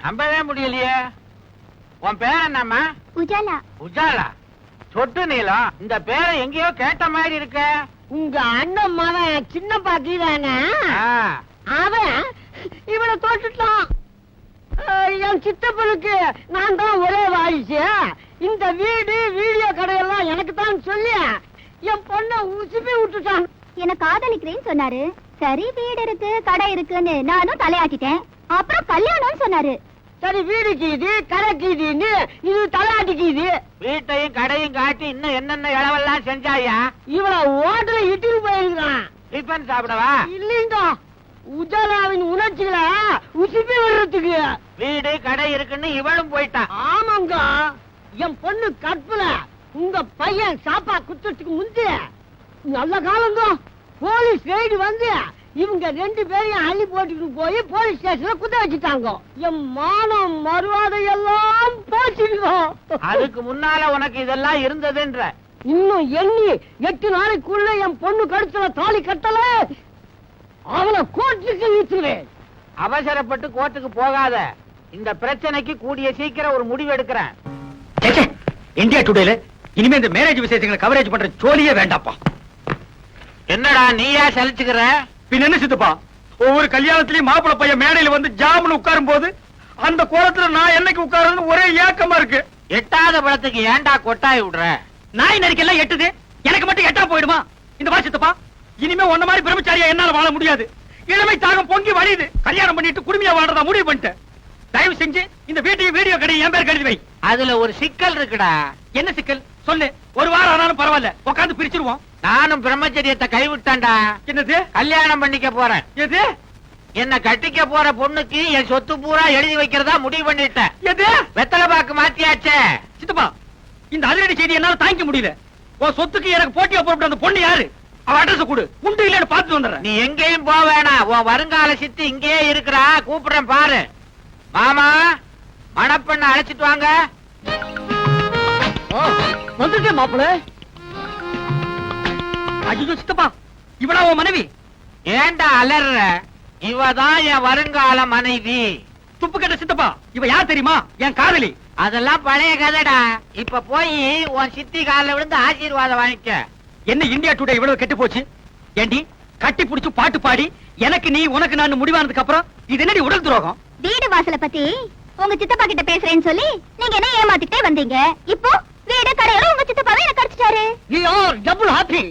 நம்பவே முடியலையே. உன் பேர் என்னம்மா? உஜாலா. உஜாலா? சொட்டு நீளம். இந்த பேரை எங்கேயோ கேட்ட மாதிரி இருக்க. உங்க அண்ணன் மகன் சின்ன பாக்கிதானே, அவன் இவனை தோட்டுட்டான். என் சித்தப்பனுக்கு நான் தான் ஒரே வாரிசு. இந்த வீடு வீடியோ கடையெல்லாம் எனக்கு தான் சொல்லி என் பொண்ணை உசுப்பி விட்டுட்டான். என்ன காதலிக்கிறேன்னு சொன்னாரு. சரி, வீடு இருக்கு கடை இருக்குன்னு நானும் தலையாட்டிட்டேன். அப்புறம் கல்யாணம்னு சொன்னாரு. சரி, வீடு கீது கடை கீதுன்னு இது தலையாட்டிக்குது. வீட்டையும் கடையும் காட்டி இன்னும் என்னென்ன இளவெல்லாம் செஞ்சாயா? இவளை ஓட்டல இட்டுக்கு போயிருக்கான். டிஃபன் சாப்பிடவா? இல்லைங்க, உஜாலாவின் உணர்ச்சிகளை உசுப்பி வர்றதுக்கு. வீடு கடை இருக்குன்னு இவளும் போயிட்டான். ஆமாங்க, என் பொண்ணு கற்பல உங்க பையன் சாப்பா குத்துறதுக்கு முந்தைய நல்ல காலங்க போலீஸ் ரெய்டு வந்து இவங்க 2 பேரையும் அள்ளி போட்டுட்டு போய் போலீஸ் ஸ்டேஷன்ல குத்த வச்சுட்டாங்க. என் மானம் மறுவாதை எல்லாம் போச்சுங்க. அதுக்கு முன்னால உனக்கு இதெல்லாம் இருந்ததுன்ற. இன்னும் எண்ணி 8 நாளைக்குள்ள என் பொண்ணு கழுத்துல தாலி கட்டல அவளை கோர்ட்டுக்கு இழுத்துவேன். அவசரப்பட்டு கோர்ட்டுக்கு போகாத. இந்த பிரச்சனைக்கு கூடிய சீக்கிரம் ஒரு முடிவு எடுக்கிறேன். இந்தியா டுடேல இனிமே இந்த மேரேஜ் விசேஷங்களை கவரேஜ் பண்ற ஜோலியே வேண்டாப்பா. என்னடா நீயா சலிச்சுக்கிற? பின் என்ன சித்தப்பா, ஒவ்வொரு கல்யாணத்திலயும் மாப்பிள பையன் மேடையில வந்து ஜாமுன்னு உட்காரும் போது அந்த கோலத்துல நான் என்னைக்கு உட்காருன்னு ஒரே ஏக்கமா இருக்கு. எட்டாத பழத்துக்கு ஏன்டா கொட்டாய் விடுற? நாய் நரிக்கெல்லாம் எட்டுது, எனக்கு மட்டும் எட்டா போயிடுமா? இந்த மாதிரி சித்தப்பா, இனிமே ஒன்ன மாதிரி பிரம்மச்சாரியா என்னால வாழ முடியாது. இளமை தாகம் பொங்கி வழியுது. கல்யாணம் பண்ணிட்டு குடுமையா வாழ்றதா முடிவு பண்ணிட்டேன். தயவு செஞ்சு இந்த வீட்டையும் வீடியோ கடையும் என் பேர் கழுதி வை. அதுல ஒரு சிக்கல் இருக்குடா. என்ன சிக்கல் சொல்லு. ஒரு வாரம் ஆனாலும் பரவாயில்ல, உட்காந்து பிரிச்சிருவோம். நானும் பிரம்மச்சரியத்தை கைவிட்டான்டா. என்னது? கல்யாணம் பண்ணிக்க போறேன். எது? என்ன கட்டிக்க போற பொண்ணுக்கு என் சொத்து பூரா எழுதி வைக்கிறதா முடிவு பண்ணிட்டேன். எது? வெத்தலை பாக்கு மாத்தியாச்சே. சித்தப்பா, இந்த அதிரடி செய்தி என்னால தாங்கிக்க முடியல. உன் சொத்துக்கு எனக்கு போட்டியா போட்டு அந்த பொண்ணு யாரு? அவ அட்ரஸ் கொடு, உண்டு இல்லன்னு பார்த்துட்டு வந்துடுறேன். நீ எங்கேயும் போக வேணாம். உன் வருங்கால சித்தி இங்கேயே இருக்கிறா. கூப்பிடுறேன் பாரு. மாமா, மணப்பெண்ண அழைச்சிட்டு வாங்க. வந்துட்டு மாப்பிள்ள. ஐயோ சித்தப்பா, இவளா உன் மனைவி? ஏண்டா அலற? இவதான் என் வருங்கால மனைவி. துப்பு கட்ட சித்தப்பா, இவ யார் தெரியுமா? என் காதலி. அதெல்லாம் பழைய கதைடா. இப்ப போய் உன் சித்தி காலில் விழுந்து ஆசீர்வாதம் வாங்கிக்க. என்ன இந்தியா டுடே இவ்வளவு கெட்டு போச்சு? ஏண்டி கட்டி புடிச்சு பாட்டு பாடி எனக்கு நீ உனக்கு நான் முடிவானதுக்கு அப்புறம் இது என்னடி உடல் துரோகம்? வீடு வாசலை பத்தி உங்க சித்தப்பா கிட்ட பேசுறேன்னு சொல்லி நீங்க என்ன ஏமாத்திட்டே வந்தீங்க. இப்போ வீடு கடையோட உங்க சித்தப்பாவே என்ன கடிச்சிட்டாரு. நீ ஆர் டபுள் ஹாப்பி.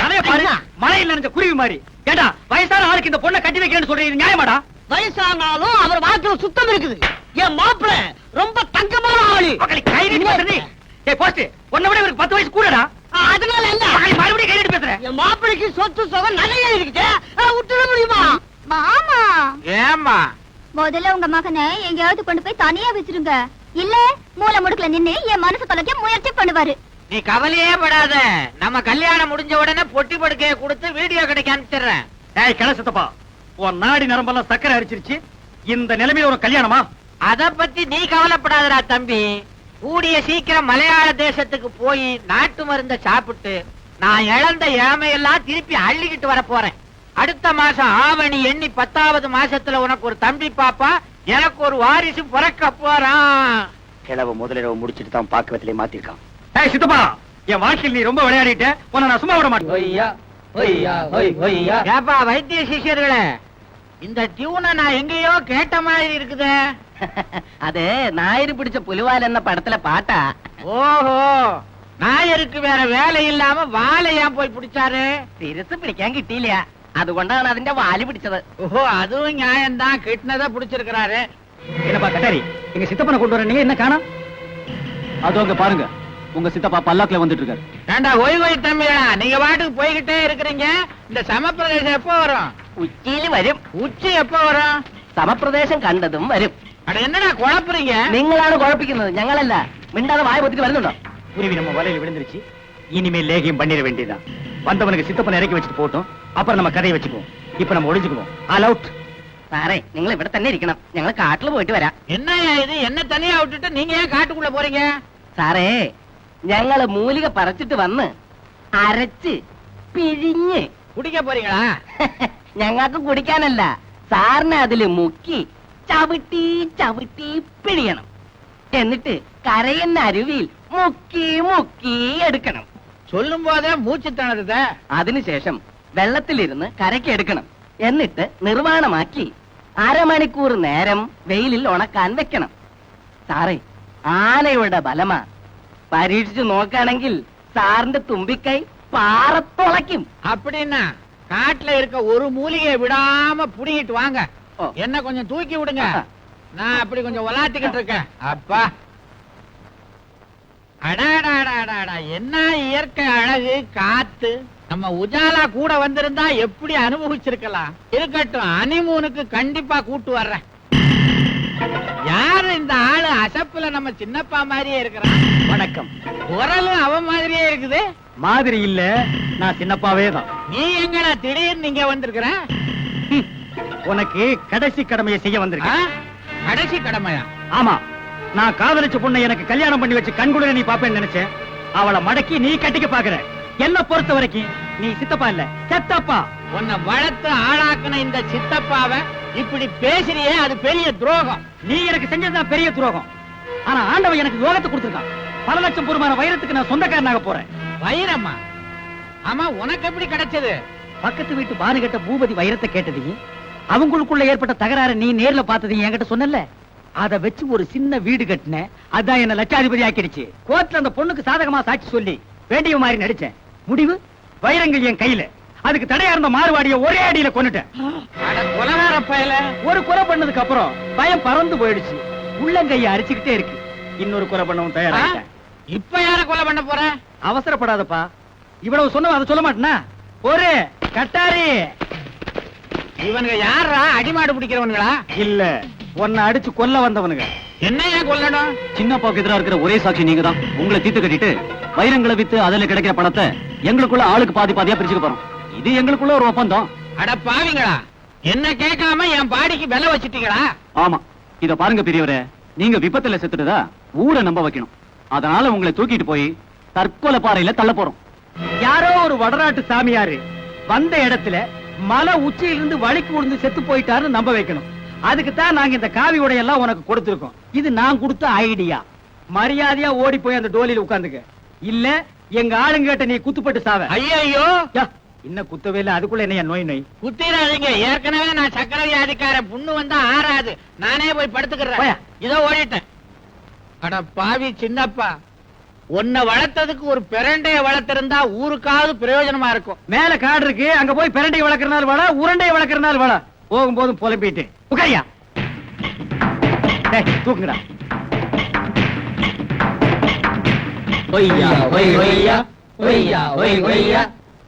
அதே பாரு, மழையில் நனைஞ்ச குருவி மாதிரி. ஏண்டா வயசான ஆளுக்கு இந்த பொண்ணை கட்டி வைக்கிறேன்னு சொல்றீங்க, நியாயமாடா? வயசானாலும் அவர் வாழ்க்கையில சுத்தம் இருக்குது. என் மாப்பிள்ள ரொம்ப தங்கமான ஆளு. உன்னை விட இவருக்கு 10 வயசு கூடடா. அதனால என்ன மறுபடியும் கையிட்டு பேசுறேன். என் மாப்பிளைக்கு சொத்து சுகம் நிறைய இருக்குது. விட்டுட முடியுமா? மாமா, ஏமா முதல்ல உங்க மகனை எங்கேயாவது கொண்டு போய் தனியா வச்சிருங்க. இல்ல மூல முடுக்கல நின்னு என் மனசு தொலைக்க முயற்சி பண்ணுவாரு. நீ கவலையே படாத. நம்ம கல்யாணம் முடிஞ்ச உடனே பொட்டி படுக்கையை கொடுத்து வீடியோ கடைக்கு அனுப்பிச்சிடுறேன். ஏய் கிளசத்தப்பா, உன் நாடி நரம்பெல்லாம் சக்கரை அரிச்சிருச்சு. இந்த நிலைமையில ஒரு கல்யாணமா? அத பத்தி நீ கவலைப்படாதடா தம்பி. கூடிய சீக்கிரம் மலையாள தேசத்துக்கு போய் நாட்டு மருந்த சாப்பிட்டு நான் இழந்த இளமையெல்லாம் திருப்பி அள்ளிக்கிட்டு வர போறேன். அடுத்த மாசம் ஆவணி எண்ணி 10வது மாசத்துல உனக்கு ஒரு தம்பி பாப்பா, எனக்கு ஒரு வாரிசு பிறக்க போறான். கிழவ முதலிரவு முடிச்சிட்டு தான் பாக்குவத்திலே மாத்திருக்கான். ஏய் சித்தப்பா, என் வாழ்க்கையில் நீ ரொம்ப விளையாடிட்ட. உன்னை நான் சும்மா விட மாட்டேன். ஏப்பா வைத்திய சிஷியர்களே, இந்த டியூனை நான் எங்கேயோ கேட்ட மாதிரி இருக்குதே. அது ஞாயிறு பிடிச்ச புலிவால் என்ன படத்துல பாட்டா? ஓஹோ, நாயருக்கு வேற வேலை இல்லாம வாழை ஏன் போய் பிடிச்சாரு? തിരിച്ച് പിടിക്കാൻ കിട്ടിയില്ല, അതുകൊണ്ടാണ് അതിന്റെ വാല് പിടിച്ചത്. ஓஹோ, அதுவும் நியாயம்தான். கிட்னதை பிடிச்சிருக்கிறாரு. என்னப்பா கட்டாரி, எங்க சித்தப்பனை கொண்டு வர நீங்க என்ன காணோம்? அதோ அங்க பாருங்க, உங்க சித்தப்பா பல்லாக்குல வந்துட்டு இருக்காரு. ஏண்டா ஓய் தம்பியா, நீங்க பாட்டுக்கு போய்கிட்டே இருக்கிறீங்க. இந்த சமப்பிரதேசம் எப்போ வரும்? ഉച്ചയിൽ വരും. உச்சி எப்போ வரும்? സമപ്രദേശം കണ്ടതും വരും. அட என்னடா குழப்புறீங்க? നിങ്ങളാണ് കുഴപ്പിക്കുന്നത്, ഞങ്ങളല്ല. മിണ്ടാതെ വായ പൊത്തിട്ട് വരുന്നുണ്ടോ? குருவி நம்ம வலையில விழுந்துருச்சு. இனிமே லேகியம் பண்ணிட வேண்டியதான். வந்தவனுக்கு சித்தப்பனை இறக்கி வச்சுட்டு போட்டோம். அப்புறம் நம்ம கதையை வச்சுக்குவோம். இப்ப நம்ம ஒளிஞ்சுக்குவோம். All out. സാറേ, നിങ്ങൾ ഇവിടെ തന്നെ ഇരിക്കണം. ഞങ്ങൾ കാട്ടിൽ പോയിട്ട് വരാം. என்ன இது? என்ன தனியா விட்டுட்டு நீங்க ஏன் காட்டுக்குள்ள போறீங்க? സാറേ, ഞങ്ങള് മൂലിക പറിച്ചിട്ട് വന്ന് അരച്ച് പിഴിഞ്ഞ് குடிக்க போறீங்களா? ഞങ്ങൾക്ക് കുടിക്കാനല്ല, സാറിനെ അതില് മുക്കി ചവിട്ടി ചവിട്ടി പിഴിയണം. എന്നിട്ട് കരയുന്ന അരുവിയിൽ മുക്കി മുക്കി എടുക്കണം. சொல்லும் போதே மூச்சு திணறுத. അതിനുശേഷം വെള്ളത്തിലിരുന്ന് കരയ്ക്ക് എടുക്കണം. എന്നിട്ട് നിർവാണമാക്കി അരമണിക്കൂർ നേരം വെയിലിൽ ഉണക്കാൻ വെക്കണം. സാറേ, ആനയുടെ ബലമാ. പരീക്ഷിച്ചു നോക്കുകയാണെങ്കിൽ സാറിന്റെ തുമ്പിക്കൈ പാറത്തുളയ്ക്കും. அப்படின்னா காட்டுல இருக்க ஒரு மூலிகையை விடாம புடிங்கிட்டு வாங்க. ஓ. என்ன கொஞ்சம் தூக்கி விடுங்க. நான் அப்படி கொஞ்சம் விளாத்திக்கிட்டு இருக்கேன். அப்பா, அடாடாடாடாடா, என்ன இயற்கை அழகு, காத்து. நம்ம உஜாலா கூட வந்திருந்தா எப்படி அனுபவிச்சிருக்கலாம். இருக்கட்டும், ஹனிமூனுக்கு கண்டிப்பா கூட்டு வர்றேன். யாரு இந்த ஆளு? அசப்புல நம்ம சின்னப்பா மாதிரியே இருக்கிறான். வணக்கம். குரலும் அவன் மாதிரியே இருக்குது. மாதிரி இல்ல, நான் சின்னப்பாவே தான். நீ எங்கடா திடீர்னு இங்க வந்திருக்கிற? உனக்கு கடைசி கடமையை செய்ய ஆ? வந்திருக்கேன். கடைசி கடமையா? ஆமா, நான் காதலிச்ச பொண்ணை எனக்கு கல்யாணம் பண்ணி வச்சு கண்குள்ள நீ பாப்பேன்னு நினைச்சேன். அவளை மடக்கி நீ கட்டிக்க பாக்குற. என்ன பொறுத்த வரைக்கும் நீ சித்தப்பா இல்ல, செத்தப்பா. உன்னை வளர்த்து ஆளாக்குன இந்த சித்தப்பாவை இப்படி பேசுறியே, அது பெரிய துரோகம். நீ எனக்கு செஞ்சதுதான் பெரிய துரோகம். ஆனா ஆண்டவன் எனக்கு யோகத்தை கொடுத்திருக்கான். பல லட்சம் பொறுமான வைரத்துக்கு நான் சொந்தக்காரனாக போறேன். வைரமா? ஆமா, உனக்கு எப்படி கிடைச்சது? பக்கத்து வீட்டு பானுகிட்ட பூபதி வைரத்தை கேட்டதையும் அவங்களுக்குள்ள ஏற்பட்ட தகராறு நீ நேர்ல பார்த்ததையும் என்கிட்ட சொன்னல. அத வச்சு ஒரு சின்ன வீடு கட்டினேன். அதான் என்ன லட்சாதிபதி ஆக்கிடுச்சு. கோர்ட்ல அந்த பொண்ணுக்கு சாதகமா சாட்சி சொல்லி வேண்டிய மாதிரி நடிச்சேன். முடிவு, வைரங்கள் என் கையில. அதுக்கு தடையா இருந்த மாறுவாடிய ஒரே அடியில கொன்னுட்டேன். அட கொலகார பயல. ஒரு கொலை பண்ணதுக்கு அப்புறம் பயம் பறந்து போயிடுச்சு. உள்ளங்கைய அரிச்சுக்கிட்டே இருக்கு. இன்னொரு கொலை பண்ணவும் தயாராகிட்டேன். இப்ப யார கொலை பண்ண போற? அவசரப்படாதப்பா. இவ்வளவு சொன்ன அதை சொல்ல மாட்டேனா? ஒரு கட்டாரி. இவனுங்க யாரா? அடிமாடு பிடிக்கிறவனுங்களா? இல்ல, உன்னை அடிச்சு கொல்ல வந்தவனுங்க. என்ன ஏன் கொல்லணும்? சின்னப்பாக்கு எதிரா இருக்கிற ஒரே சாட்சி நீங்க தான். உங்களை தீர்த்து கட்டிட்டு வைரங்களை வித்து அதுல கிடைக்கிற பணத்தை எங்களுக்குள்ள ஆளுக்கு பாதி பாதியா பிரிச்சுக்க போறோம். இது எங்களுக்குள்ள ஒரு ஒப்பந்தம். அட பாவிங்களா, என்ன கேட்காம என் பாடிக்கு விலை வச்சிட்டீங்களா? ஆமா, இத பாருங்க பெரியவரே, நீங்க விபத்துல செத்துட்டதா ஊரை நம்ப வைக்கணும். அதனால உங்களை தூக்கிட்டு போய் தற்கொலை பாறையில தள்ள போறோம். யாரோ ஒரு வடநாட்டு சாமியாரு வந்த இடத்துல மலை உச்சியிலிருந்து வழிக்கு விழுந்து செத்து போயிட்டாருன்னு நம்ப வைக்கணும். அதுக்கு தான் நாங்க இந்த காவி உடையெல்லாம் உனக்கு கொடுத்திருக்கோம். இது நான் கொடுத்த ஐடியா. மரியாதையா ஓடி போய் அந்த டோலியில உட்கார்ந்துக்க. இல்ல எங்க ஆளுங்கிட்ட நீ குத்துப்பட்டு சாவ. ஐயோ, இன்னும் குத்தவே இல்ல, அதுக்குள்ள என்ன நோய் நோய் குத்திராதீங்க. ஏற்கனவே நான் சக்கரை வியாதிக்கார. புண்ணு வந்தா ஆறாது. நானே போய் படுத்துக்கிறேன். போயா. இதோ ஓடிட்டேன். அட பாவி சின்னப்பா, உன்னை வளர்த்ததுக்கு ஒரு பிரண்டைய வளர்த்திருந்தா ஊருக்காவது பிரயோஜனமா இருக்கும். மேல காடு இருக்கு, அங்க போய் பிரண்டையை வளர்க்கறனால வாழ, உருண்டையை வளர்க்கறனால வாழ. போகும்போதும் புலம்பிட்டு உட்காரியா. தூக்குங்கடா. ஒய்யா ஒய் ஒய்யா ஒய்யா ஒய் ஒய்யா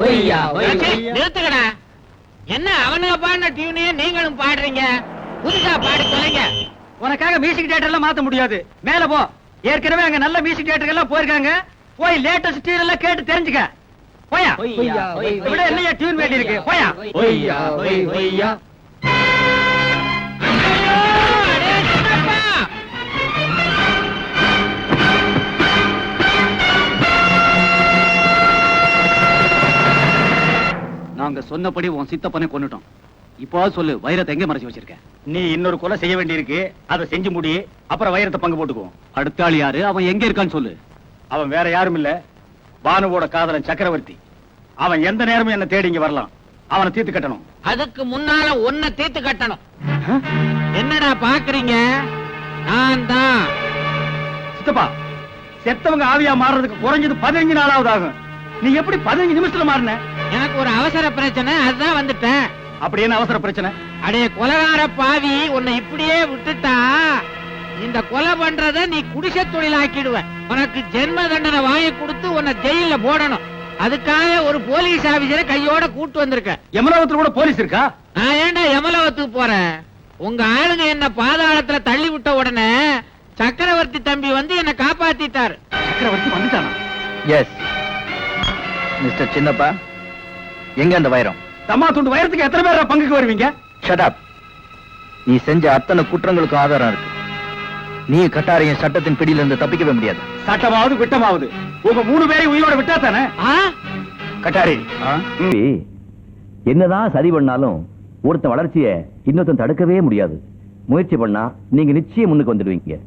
ஒய்யா ஒய் ஒய்யா. நிறுத்துக்கடா. என்ன அவனுங்க பாடின டியூனே நீங்களும் பாடுறீங்க? புதுசா பாடி சொல்லுங்க. உனக்காக மியூசிக் தியேட்டர் எல்லாம் மாத்த முடியாது. மேல போ. ஏற்கனவே அங்க நல்ல மியூசிக் தியேட்டர் எல்லாம் போயிருக்காங்க. போய் லேட்டஸ்ட் டியூன் எல்லாம் கேட்டு தெரிஞ்சுக்க. போயா. விட என்னையா டியூன் வேண்டி இருக்கு. போயா. ஒய்யா ஒய் ஒய்யா. ஐயோ, அடே சின்னப்பா. நாங்க சொன்னபடி உன் சித்தப்பனை கொன்னுட்டோம். இப்போ சொல்லு, வைரத்தை எங்க மறைச்சு வச்சிருக்க? நீ இன்னொரு கொலை செய்ய வேண்டியிருக்கு. அதை செஞ்சு முடி. அப்புறம் வைரத்தை பங்கு போட்டுக்குவோம். அடுத்த ஆள் யாரு? அவன் எங்க இருக்கான்னு சொல்லு. அவன் வேற யாரும் இல்ல, பானுவோட காதலன் சக்கரவர்த்தி. அவன் எந்த நேரமும் என்ன தேடி இங்க வரலாம். அவனை தீர்த்து கட்டணும். அதுக்கு முன்னால ஒன்ன தீர்த்து கட்டணும். என்னடா பாக்குறீங்க? நான் தான். சித்தப்பா, செத்தவங்க ஆவியா மாறுறதுக்கு குறைஞ்சது 15 நாளாவது ஆகும். நீ எப்படி 15 நிமிஷத்துல மாறின? எனக்கு ஒரு அவசர பிரச்சனை, அதுதான் வந்துட்டேன். அப்படி என்ன அவசர பிரச்சனை? அடே கொலகார பாவி, உன்னை இப்படியே விட்டுட்டா இந்த கொலை பண்றத நீ குடிசை தொழில் ஆக்கிடுவ. உனக்கு ஜென்ம தண்டனை வாங்கி கொடுத்து உன்னை ஜெயில போடணும். அதுக்காக ஒரு போலீஸ் ஆபீசரை கையோட கூட்டு வந்திருக்க. யமலோகத்துல கூட போலீஸ் இருக்கா? நான் ஏன்டா யமலோகத்துக்கு போறேன்? உங்க ஆளுங்க என்ன பாதாளத்துல தள்ளி விட்ட உடனே சக்கரவர்த்தி தம்பி வந்து என்ன காப்பாத்திட்டாரு. சக்கரவர்த்தி வந்துட்டானா? எஸ் மிஸ்டர் சின்னப்பா, எங்க அந்த வைரம்? தம்மா துண்டு வைரத்துக்கு எத்தனை பேர் பங்குக்கு வருவீங்க? Shut up. நீ செஞ்ச அத்தனை குற்றங்களுக்கு ஆதாரம் இருக்கு. நீ கட்டாரையும் சட்டத்தின் பிடியில இருந்து தப்பிக்கவே முடியாது. சட்டமாவது விட்டமாவது உங்க 3 பேரையும் உயிரோட விட்டா தானே? கட்டாரி, என்னதான் சதி பண்ணாலும் ஒருத்தன் வளர்ச்சிய இன்னொருத்தன் தடுக்கவே முடியாது. முயற்சி பண்ணா நீங்க நிச்சயம் முன்னுக்கு வந்துடுவீங்க.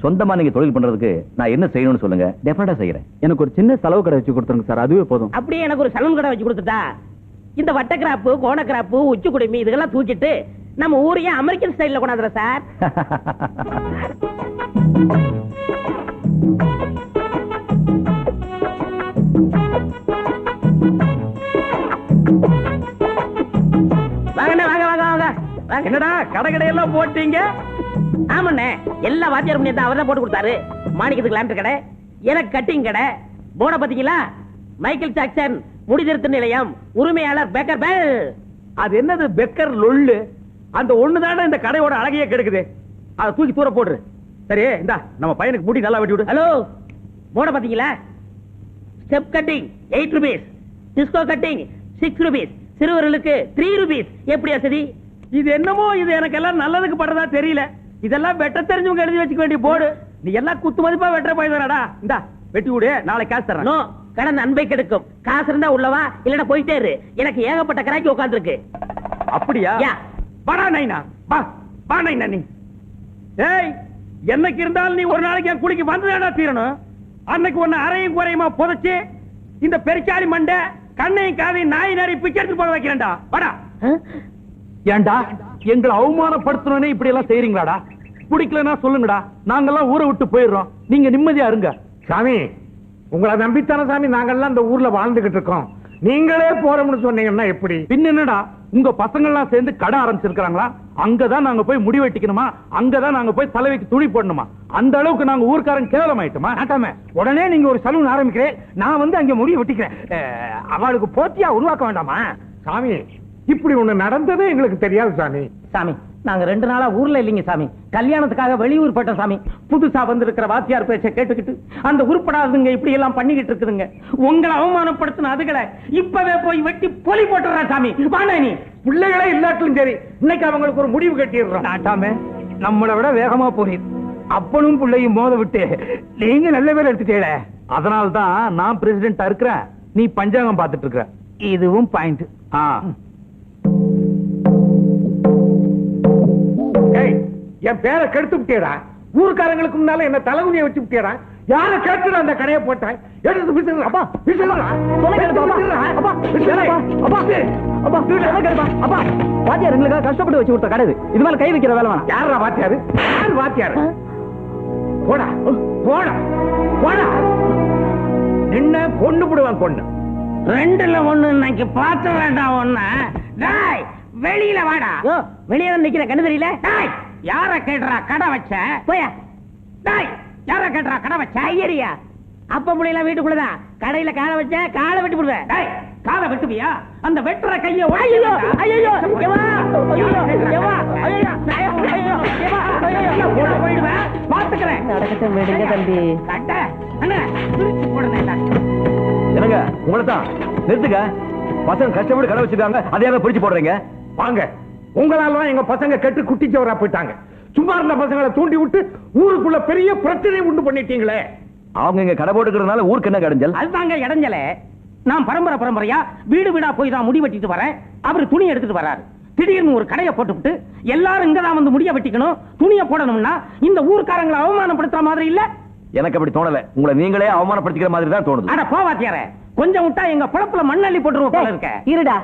சொந்தமா நீங்க தொழில் பண்றதுக்கு நான் என்ன செய்யணும்னு சொல்லுங்க, டெஃபினட்டா செய்யறேன். எனக்கு ஒரு சின்ன செலவு கடை வச்சு கொடுத்துருங்க சார், அதுவே போதும். அப்படியே எனக்கு ஒரு சலூன் கடை வச்சு கொடுத்துட்டா இந்த வட்ட கிராப்பு, கோண கிராப்பு, உச்சி குடுமி இதெல்லாம் தூக்கிட்டு நம்ம ஊரையே அமெரிக்கன் ஸ்டைல்ல கொண்டாடுற சார். வாங்க வாங்க வாங்க வாங்க. என்னடா கடை கடையெல்லாம் போட்டீங்க? ஆமாண்ணே, எல்லா வாத்தியார் பண்ணி அவர் தான் போட்டு கொடுத்தாரு. மாணிக்கத்துக்கு லேண்டர் கடை, எனக்கு கட்டிங் கடை. போன பாத்தீங்களா? மைக்கேல் ஜாக்சன் முடிதிருத்த நிலையம், உரிமையாளர் பெக்கர் பெல். அது என்னது பெக்கர் லொள்ளு? அந்த ஒண்ணுதானே இந்த கடையோட அழகையே கெடுக்குது. அதை தூக்கி தூர போடுற. சரி இந்தா நம்ம பையனுக்கு முடி நல்லா வெட்டி விடு. ஹலோ, போன பாத்தீங்களா? Step cutting 8 rupees, disco cutting 6 rupees, சிறுவர்களுக்கு 3 ரூபீஸ். எப்படியா சரி? இது என்னமோ இது எனக்கு எல்லாம் நல்லதுக்கு படுறதா தெரியல. இதெல்லாம் வெட்ட தெரிஞ்சவங்க எழுதி வச்சுக்க வேண்டிய போர்டு. நீ எல்லாம் குத்து மதிப்பா வெட்டுற போய்தானடா. இந்தா வெட்டி விடு, நாளைக்கு காசு தரேன். நோ, கடன் அன்பை கெடுக்கும். காசு இருந்தா உள்ளவா, இல்லனா போயிட்டே இரு. எனக்கு ஏகப்பட்ட கராக்கி உட்கார்ந்துருக்கு. அப்படியா? யா. வாடா நைனா, வா வா நைனா. நீ ஏய், என்னைக்கு இருந்தாலும் நீ ஒரு நாளைக்கு என் குளிக்கு வந்துதாடா தீரணும். அன்னைக்கு ஒன்னு அரையும் குறையுமா புதைச்சு இந்த பெருச்சாலி மண்டை கண்ணையும் காதையும் நாய் நாரி பிச்சை எடுத்து போக வைக்கிறேன்டா. வாடா. ஏண்டா எங்களை அவமானப்படுத்தணும்னே இப்படி எல்லாம் செய்றீங்களாடா? பிடிக்கலன்னா சொல்லுங்கடா, நாங்கெல்லாம் ஊரை விட்டு போயிடுறோம். நீங்க நிம்மதியா இருங்க. சாமி, உங்களை நம்பித்தான சாமி நாங்கெல்லாம் இந்த ஊர்ல வாழ்ந்துகிட்டு இருக்கோம். நீங்களே போறோம்னு சொன்னீங்கன்னா எப்படி? பின்ன என்னடா, உங்க பசங்க எல்லாம் சேர்ந்து கடை ஆரம்பிச்சிருக்காங்களா? அங்கதான் நாங்க போய் முடி வெட்டிக்கணுமா? அங்கதான் நாங்க போய் தலைவைக்கு துணி போடணுமா? அந்த அளவுக்கு நாங்க ஊர்க்காரன் கேவலமாயிட்டோமா? நாட்டாம உடனே நீங்க ஒரு சலூன் ஆரம்பிக்கிறேன், நான் வந்து அங்க முடிய வெட்டிக்கிறேன். அவளுக்கு போட்டியா உருவாக்க வேண்டாமா? சாமி, இப்படி ஒண்ணு நடந்ததே எங்களுக்கு தெரியாது சாமி. சாமி, நாங்க 2 நாளா ஊர்ல இல்லீங்க சாமி. கல்யாணத்துக்காக வெளியூர் போட்டோம் சாமி. புதுசா வந்திருக்கிற வாத்தியார் பேச்ச கேட்டுக்கிட்டு அந்த உருப்படாதுங்க இப்படி எல்லாம் பண்ணிக்கிட்டு இருக்குதுங்க. உங்களை அவமானப்படுத்தின அதுகளை இப்பவே போய் வெட்டி பொலி போட்டுறா சாமி. வாணா நீ. பிள்ளைகளே இல்லாட்டிலும் சரி, இன்னைக்கு அவங்களுக்கு ஒரு முடிவு கட்டிடுறோம். நாட்டாம நம்மளை விட வேகமா போறீர். அப்பனும் பிள்ளையும் மோத விட்டு நீங்க நல்ல பேர் எடுத்துட்டீங்களே. அதனால்தான் நான் பிரசிடென்டா இருக்கிறேன், நீ பஞ்சாங்கம் பார்த்துட்டு இருக்க. இதுவும் பாயிண்ட். என் பேரை கெடுத்து விட்டேடா. ஊர்க்காரங்களுக்கு முன்னால என்ன தலைகுனிய வச்சு விட்டேடா. யார கேட்டு அந்த கடையை போட்டேன்? எடுத்து விட்டுறா. அப்பா விட்டுறா. வாத்தியார் எங்களுக்காக கஷ்டப்பட்டு வச்சு கொடுத்த கடை இது மேல கை வைக்கிற வேலை வேணாம். யாரா வாத்தியாரு? யார் வாத்தியாரு? போடா போடா போடா. நின்ன பொண்ணு போடுவான். பொண்ணு 2ல 1 இன்னைக்கு பார்த்த வேண்டாம். ஒண்ணு டேய், வெளியில வாடா. வெளியே நிக்கிற கண்ணு தெரியல? டேய், யார கேட்றா கடை வச்ச? போயா. டேய், யார கேட்றா கடை வச்ச? ஐயரியா, அப்ப முடியல வீட்டுக்குள்ளதான். கடையில காலை வச்ச காலை வெட்டி போடுவேன். டேய், காலை வெட்டுவியா? அந்த வெட்டுற கைய ஐயோ ஐயோ போயிடுவேன். பாத்துக்கிறேன். நடக்கட்டும் விடுங்க தம்பி. கட்ட அண்ணா பிரிச்சு போடுறேன். என்னங்க உங்களைத்தான் நிறுத்துங்க. பசங்க கஷ்டப்பட்டு கடை வச்சிருக்காங்க, அதையாக பிரிச்சு போடுறீங்க. வாங்க. உங்களாலதான் எங்க பசங்க கெட்டு குட்டிச்சவரா போயிட்டாங்க. சும்மா இருந்த பசங்களை தூண்டி விட்டு ஊருக்குள்ள பெரிய பிரச்சனை உண்டு பண்ணிட்டீங்களே. அவங்க இங்க கடை போட்டுக்கிறதுனால ஊருக்கு என்ன கடைஞ்சல்? அதுதாங்க இடைஞ்சல. நான் பரம்பரை பரம்பரையா வீடு வீடா போய் தான் முடி வெட்டிட்டு வரேன். அவரு துணி எடுத்துட்டு வராரு. திடீர்னு ஒரு கடையை போட்டுவிட்டு எல்லாரும் இங்கதான் வந்து முடிய வெட்டிக்கணும், துணியை போடணும்னா இந்த ஊர்க்காரங்களை அவமானப்படுத்துற மாதிரி இல்ல? எனக்கு அப்படி தோணல. உங்களை நீங்களே அவமானப்படுத்திக்கிற மாதிரி தான் தோணுது. அட போவாத்தியார, கொஞ்சம் விட்டா எங்க குழப்புல மண்ணள்ளி போட்டுருவோம் போல இருக்க. இருடா,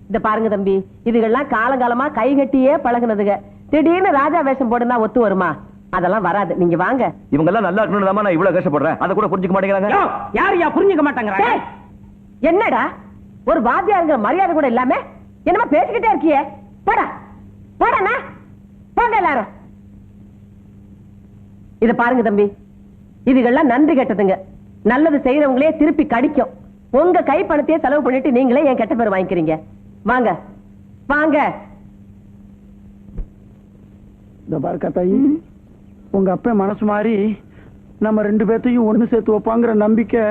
இந்த பாருங்க தம்பி, இதுகெல்லாம் காலங்காலமா கை கட்டியே பழகுனதுங்க. திடீர்னு ராஜா வேஷம் போடுனா ஒத்து வருமா? அதெல்லாம் வராது. நீங்க வாங்க. இவங்க எல்லாம் நல்லா இருக்கணும் தான் நான் இவ்வளவு கஷ்டப்படுறேன். அதை கூட புரிஞ்சுக்க மாட்டேங்கிறாங்க. யாரையா புரிஞ்சுக்க மாட்டாங்க? என்னடா ஒரு வாத்தியாருங்கிற மரியாதை கூட இல்லாம என்னமா பேசிக்கிட்டே இருக்கியே? போடா போடா, போங்க எல்லாரும். இத பாருங்க தம்பி, இதுகெல்லாம் நன்றி கெட்டதுங்க. நல்லது செய்யறவங்களே திருப்பி கடிக்கும். உங்க கை பணத்தையே செலவு பண்ணிட்டு நீங்களே என் கெட்ட பேர் வாங்கிக்கிறீங்க. வாங்க வாங்க. இந்த பாருக்கா தாயி, உங்க அப்பா மனசு மாறி நம்ம 2 பேர்த்தையும் ஒண்ணு சேர்த்து வைப்பாங்கிற நம்பிக்கை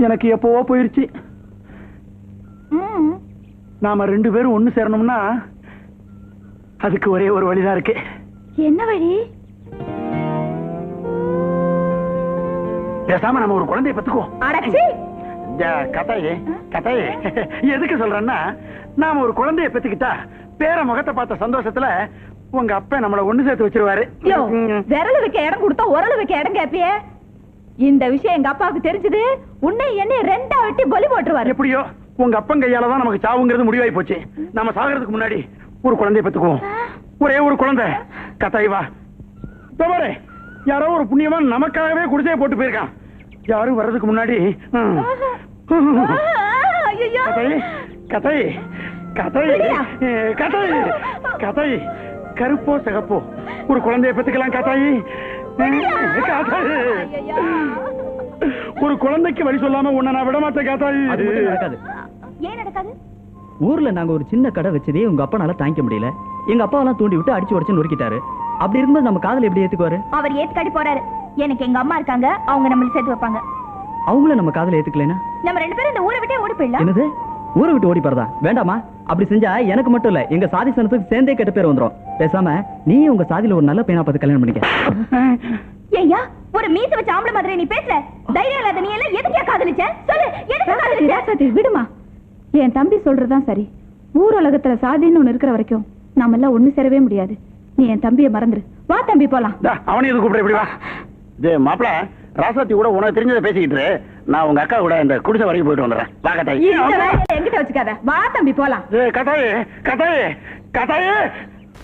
எனக்கு எப்பவோ போயிருச்சு. நாம 2 பேரும் ஒண்ணு சேரணும்னா அதுக்கு ஒரே ஒரு வழிதான் இருக்கு. என்ன வழி? பேசாம நம்ம ஒரு குழந்தைய பெத்துக்குவோம். அடச்சி கதையே கதையே எதுக்கு சொல்றேன்னா, நாம ஒரு குழந்தைய பெத்துக்கிட்டா பேர முகத்தை பார்த்த சந்தோஷத்துல உங்க அப்பா நம்மள ஒண்ணு சேர்த்து வச்சிருவாரு. விரல் வைக்க இடம் கொடுத்தா உரல் வைக்க இடம் கேப்பியே. இந்த விஷயம் எங்க அப்பாவுக்கு தெரிஞ்சது உன்னை என்னை ரெண்டா வெட்டி பலி போட்டுருவாரு. எப்படியோ உங்க அப்பன் கையாலதான் நமக்கு சாவுங்கிறது முடிவாய் போச்சு. நம்ம சாகிறதுக்கு முன்னாடி ஒரு குழந்தைய பெத்துக்குவோம். ஒரே ஒரு குழந்தை. கத்தாய் வா. பாரு, யாரோ ஒரு புண்ணியவான் நமக்காகவே குடிசையை போட்டு போயிருக்கான். யாரும் வர்றதுக்கு முன்னாடி கதை கதை கதை கதை கருப்போ சகப்போ ஒரு குழந்தைய பெத்துக்கலாம். கத்தாயி ஒரு குழந்தைக்கு வழி சொல்லாம உன்னை நான் விட மாட்டேன். காத்தாயி ஏன் நடக்காது? ஊர்ல நாங்க ஒரு சின்ன கடை வச்சதே உங்க அப்பனால தாங்கிக்க முடியல. எங்க அப்பாவெல்லாம் தூண்டி விட்டு அடிச்சு உடச்சு நொறுக்கிட்டாரு. அப்படி இருக்கும்போது நம்ம காதல எப்படி ஏத்துக்குவாரு? அவர் ஏத்துக்காடி போறாரு. எனக்கு எங்க அம்மா இருக்காங்க, அவங்க நம்மள சேர்த்து வைப்பாங்க. அவங்கள நம்ம காதல ஏத்துக்கலைனா நம்ம ரெண்டு பேரும் இந்த ஊரை விட்டே ஓடி போயிடலாம். என்னது ஊரை விட்டு ஓடி போறதா? வேண்டாமா. அப்படி செஞ்சா எனக்கு மட்டும் இல்ல எங்க சாதி சனத்துக்கு சேர்ந்தே கெட்ட பேர் வந்துரும். பேசாம நீ உங்க சாதியில ஒரு நல்ல பையனா பார்த்து கல்யாணம் பண்ணிக்க. ஏய்யா, ஒரு மீச வச்ச ஆம்பளை மாதிரி நீ பேசல. தைரியம் இல்லாத நீ எல்லாம் எதுக்கே காதலிச்ச? சொல்லு, எதுக்கு காதலிச்ச? விடுமா, என் தம்பி சொல்றதுதான் சரி. ஊர் உலகத்துல சாதின்னு ஒண்ணு இருக்கிற வரைக்கும் நாம எல்லாம் ஒண்ணு சேரவே முடியாது. நீ என் தம்பியை மறந்துரு. வா தம்பி போலாம். அவனையும் இது கூப்பிட. இப்படி வா. மாப்பிள, ராசாத்தி கூட உனக்கு தெரிஞ்சதை பேசிக்கிட்டு நான் உங்க அக்கா கூட இந்த குடிசை வரைக்கும் போயிட்டு வந்துடுறேன். வா கட்டாயி. என்கிட்ட வச்சுக்காத. வா தம்பி போலாம். கட்டாயே கட்டாயே கட்டாயே